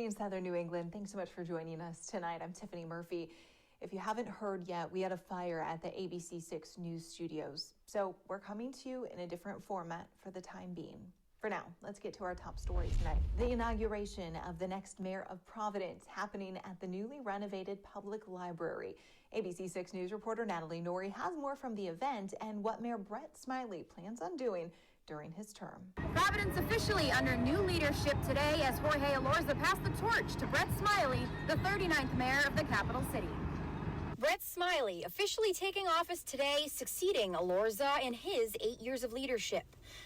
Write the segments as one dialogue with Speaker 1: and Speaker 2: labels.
Speaker 1: morning, Southern New England. Thanks so much for joining us tonight. I'm Tiffany Murphy. If you haven't heard yet, we had a fire at the ABC 6 News studios. So we're coming to you in a different format for the time being. For now, let's get to our top story tonight. The inauguration of the next mayor of Providence happening at the newly renovated public library. ABC 6 News reporter Natalie Norrie has more from the event and what Mayor Brett Smiley plans on doing during his term.
Speaker 2: Providence officially under new leadership today as Jorge Elorza passed the torch to Brett Smiley, the 39th mayor of the capital city. Brett Smiley officially taking office today, succeeding Elorza in his 8 years of leadership.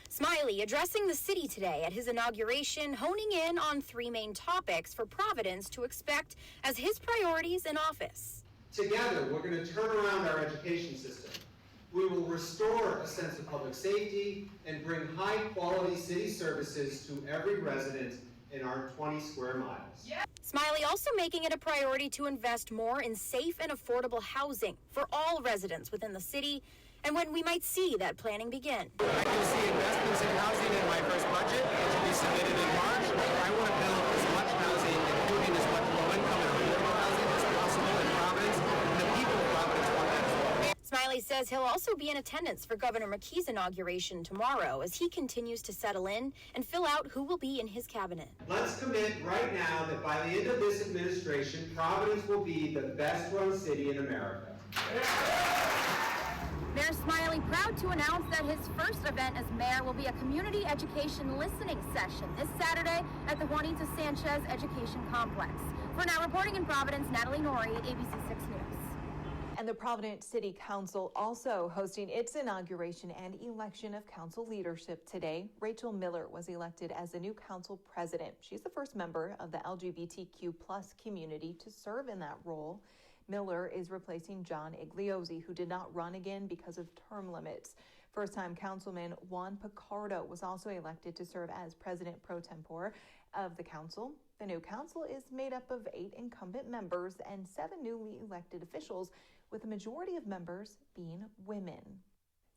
Speaker 2: Smiley addressing the city today at his inauguration, honing in on three main topics for Providence to expect as his priorities in office.
Speaker 3: Together, we're going to turn around our education system. We will restore a sense of public safety and bring high-quality city services to every resident in our 20 square miles. Yeah.
Speaker 2: Smiley also making it a priority to invest more in safe and affordable housing for all residents within the city, and when we might see that planning begin.
Speaker 4: I can see investments in housing in my first budget, which will be submitted in March. I want to build as much housing, including as much low-income and affordable housing as possible in Providence, and the people of Providence want that as well.
Speaker 2: Smiley says he'll also be in attendance for Governor McKee's inauguration tomorrow as he continues to settle in and fill out who will be in his cabinet.
Speaker 3: Let's commit right now that by the end of this administration, Providence will be the best-run city in America.
Speaker 2: Mayor Smiley proud to announce that his first event as mayor will be a community education listening session this Saturday at the Juanita Sanchez Education Complex. For now, reporting in Providence, Natalie Norrie, ABC 6 News.
Speaker 1: And the Providence City Council also hosting its inauguration and election of council leadership today. Rachel Miller was elected as the new council president. She's the first member of the LGBTQ+ community to serve in that role. Miller is replacing John Igliozzi, who did not run again because of term limits. First-time councilman Juan Picardo was also elected to serve as president pro tempore of the council. The new council is made up of 8 incumbent members and 7 newly elected officials, with the majority of members being women.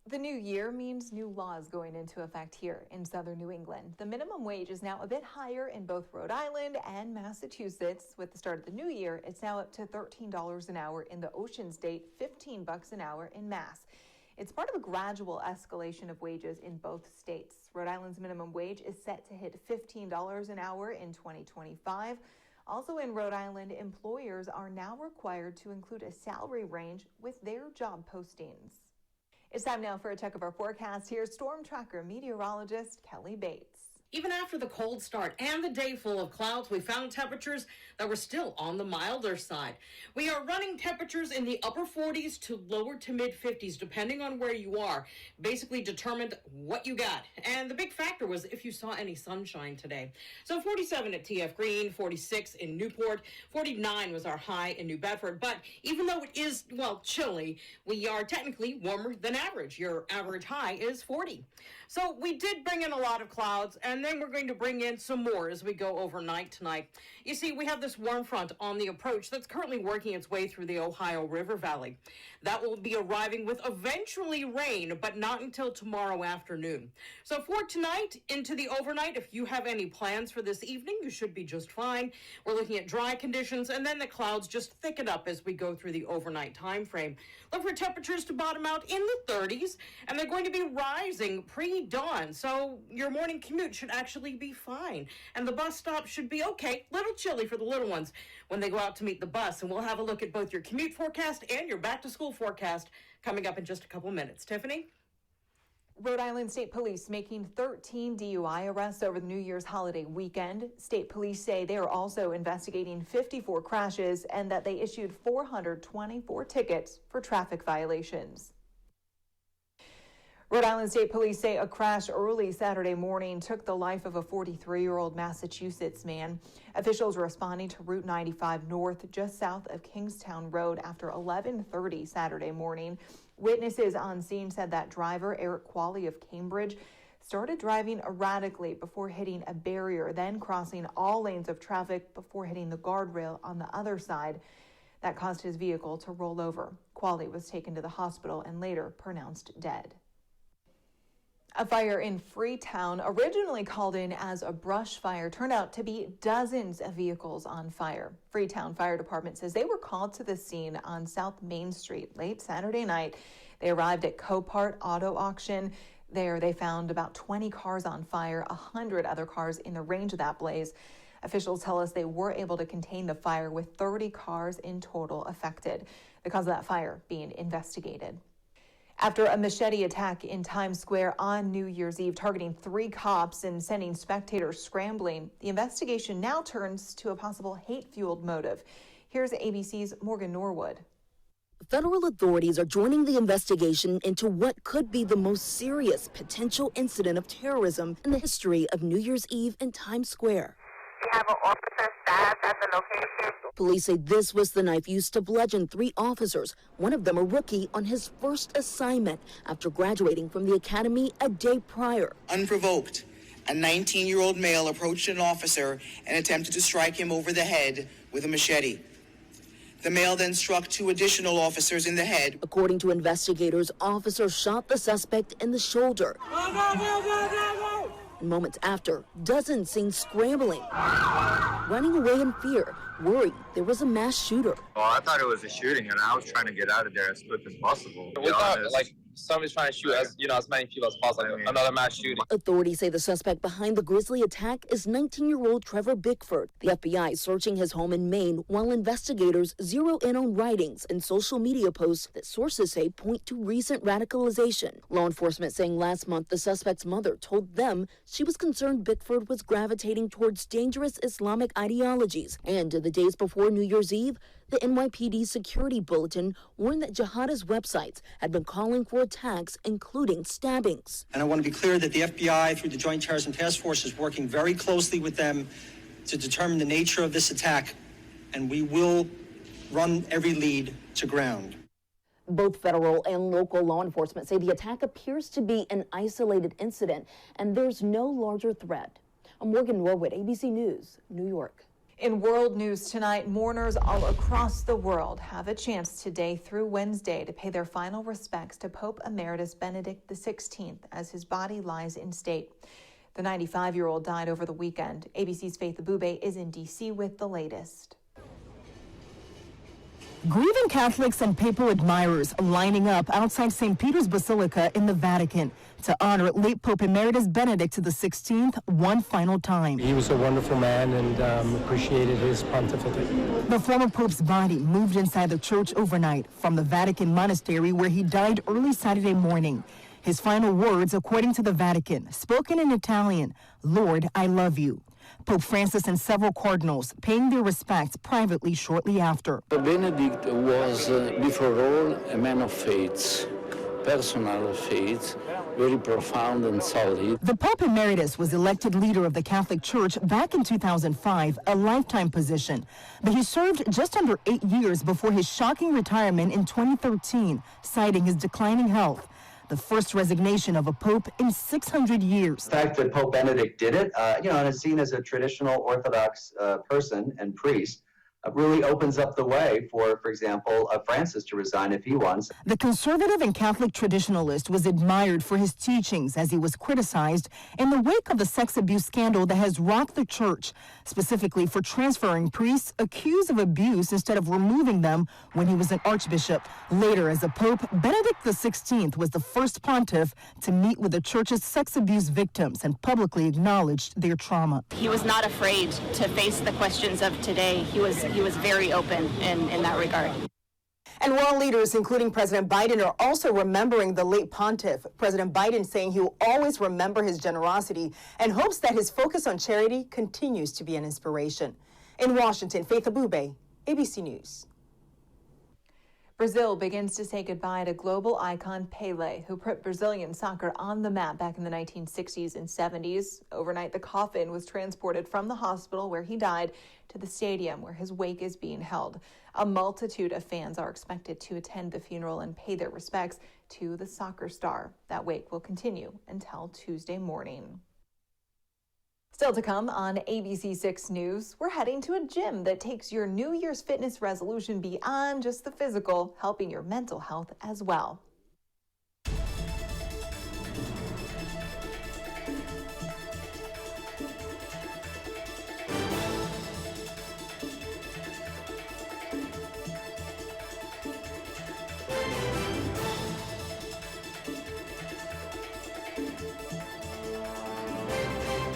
Speaker 1: The new year means new laws going into effect here in Southern New England. The minimum wage is now a bit higher in both Rhode Island and Massachusetts. With the start of the new year, it's now up to $13 an hour in the Ocean State, $15 an hour in Mass. It's part of a gradual escalation of wages in both states. Rhode Island's minimum wage is set to hit $15 an hour in 2025. Also in Rhode Island, employers are now required to include a salary range with their job postings. It's time now for a check of our forecast. Here's Storm Tracker meteorologist Kelly Bates.
Speaker 5: Even after the cold start and the day full of clouds, we found temperatures that were still on the milder side. We are running temperatures in the upper 40s to lower to mid 50s, depending on where you are. Basically determined what you got. And the big factor was if you saw any sunshine today. So 47 at TF Green, 46 in Newport, 49 was our high in New Bedford. But even though it is, well, chilly, we are technically warmer than average. Your average high is 40. So we did bring in a lot of clouds, and then we're going to bring in some more as we go overnight tonight. You see, we have this warm front on the approach that's currently working its way through the Ohio River Valley. That will be arriving with eventually rain, but not until tomorrow afternoon. So for tonight into the overnight, if you have any plans for this evening, you should be just fine. We're looking at dry conditions, and then the clouds just thicken up as we go through the overnight time frame. Look for temperatures to bottom out in the 30s, and they're going to be rising pre-dawn. So your morning commute should actually be fine. And the bus stop should be okay, little chilly for the little ones when they go out to meet the bus. And we'll have a look at both your commute forecast and your back to school forecast coming up in just a couple minutes. Tiffany?
Speaker 1: Rhode Island State Police making 13 DUI arrests over the New Year's holiday weekend. State Police say they are also investigating 54 crashes and that they issued 424 tickets for traffic violations. Rhode Island State Police say a crash early Saturday morning took the life of a 43-year-old Massachusetts man. Officials responding to Route 95 North just south of Kingstown Road after 11:30 Saturday morning. Witnesses on scene said that driver, Eric Qualley of Cambridge, started driving erratically before hitting a barrier, then crossing all lanes of traffic before hitting the guardrail on the other side. That caused his vehicle to roll over. Qualley was taken to the hospital and later pronounced dead. A fire in Freetown, originally called in as a brush fire, turned out to be dozens of vehicles on fire. Freetown Fire Department says they were called to the scene on South Main Street late Saturday night. They arrived at Copart Auto Auction. There they found about 20 cars on fire, 100 other cars in the range of that blaze. Officials tell us they were able to contain the fire with 30 cars in total affected. The cause of that fire being investigated. After a machete attack in Times Square on New Year's Eve, targeting 3 cops and sending spectators scrambling, the investigation now turns to a possible hate-fueled motive. Here's ABC's Morgan Norwood.
Speaker 6: Federal authorities are joining the investigation into what could be the most serious potential incident of terrorism in the history of New Year's Eve in Times Square.
Speaker 7: We have an officer stabbed at the location.
Speaker 6: Police say this was the knife used to bludgeon 3 officers, one of them a rookie on his first assignment after graduating from the academy a day prior.
Speaker 8: Unprovoked, a 19-year-old male approached an officer and attempted to strike him over the head with a machete. The male then struck 2 additional officers in the head.
Speaker 6: According to investigators, officers shot the suspect in the shoulder. And moments after, dozens seen scrambling, running away in fear, worried there was a mass shooter.
Speaker 9: Well, I thought it was a shooting, and I was trying to get out of there as quick as possible.
Speaker 10: We thought, somebody's trying to shoot as many people as possible. Another mass shooting.
Speaker 6: Authorities say the suspect behind the grisly attack is 19-year-old Trevor Bickford. The FBI is searching his home in Maine while investigators zero in on writings and social media posts that sources say point to recent radicalization. Law enforcement saying last month the suspect's mother told them she was concerned Bickford was gravitating towards dangerous Islamic ideologies. And in the days before New Year's Eve, the NYPD security bulletin warned that jihadist websites had been calling for attacks, including stabbings.
Speaker 11: And I want to be clear that the FBI, through the Joint Terrorism Task Force, is working very closely with them to determine the nature of this attack, and we will run every lead to ground.
Speaker 6: Both federal and local law enforcement say the attack appears to be an isolated incident, and there's no larger threat. I'm Morgan Norwood, ABC News, New York.
Speaker 1: In world news tonight, mourners all across the world have a chance today through Wednesday to pay their final respects to Pope Emeritus Benedict XVI as his body lies in state. The 95-year-old died over the weekend. ABC's Faith Abube is in D.C. with the latest.
Speaker 12: Grieving Catholics and papal admirers lining up outside St. Peter's Basilica in the Vatican to honor late Pope Emeritus Benedict XVI one final time.
Speaker 13: He was a wonderful man and appreciated his pontificate.
Speaker 12: The former Pope's body moved inside the church overnight from the Vatican monastery where he died early Saturday morning. His final words, according to the Vatican, spoken in Italian, "Lord, I love you." Pope Francis and several cardinals paying their respects privately shortly after.
Speaker 14: Benedict was, before all, a man of faith, personal faith, very profound and solid.
Speaker 12: The Pope Emeritus was elected leader of the Catholic Church back in 2005, a lifetime position. But he served just under 8 years before his shocking retirement in 2013, citing his declining health. The first resignation of a pope in 600 years.
Speaker 15: The fact that Pope Benedict did it, and is seen as a traditional Orthodox person and priest, really opens up the way for example, Francis to resign if he wants.
Speaker 12: The conservative and Catholic traditionalist was admired for his teachings as he was criticized in the wake of the sex abuse scandal that has rocked the church, specifically for transferring priests accused of abuse instead of removing them when he was an archbishop. Later, as a pope, Benedict XVI was the first pontiff to meet with the church's sex abuse victims and publicly acknowledged their trauma.
Speaker 16: He was not afraid to face the questions of today. He was very open in that regard.
Speaker 17: And world leaders, including President Biden, are also remembering the late pontiff. President Biden saying he will always remember his generosity and hopes that his focus on charity continues to be an inspiration. In Washington, Faith Abube, ABC News.
Speaker 1: Brazil begins to say goodbye to global icon Pelé, who put Brazilian soccer on the map back in the 1960s and 70s. Overnight, the coffin was transported from the hospital where he died to the stadium where his wake is being held. A multitude of fans are expected to attend the funeral and pay their respects to the soccer star. That wake will continue until Tuesday morning. Still to come on ABC 6 News, we're heading to a gym that takes your New Year's fitness resolution beyond just the physical, helping your mental health as well.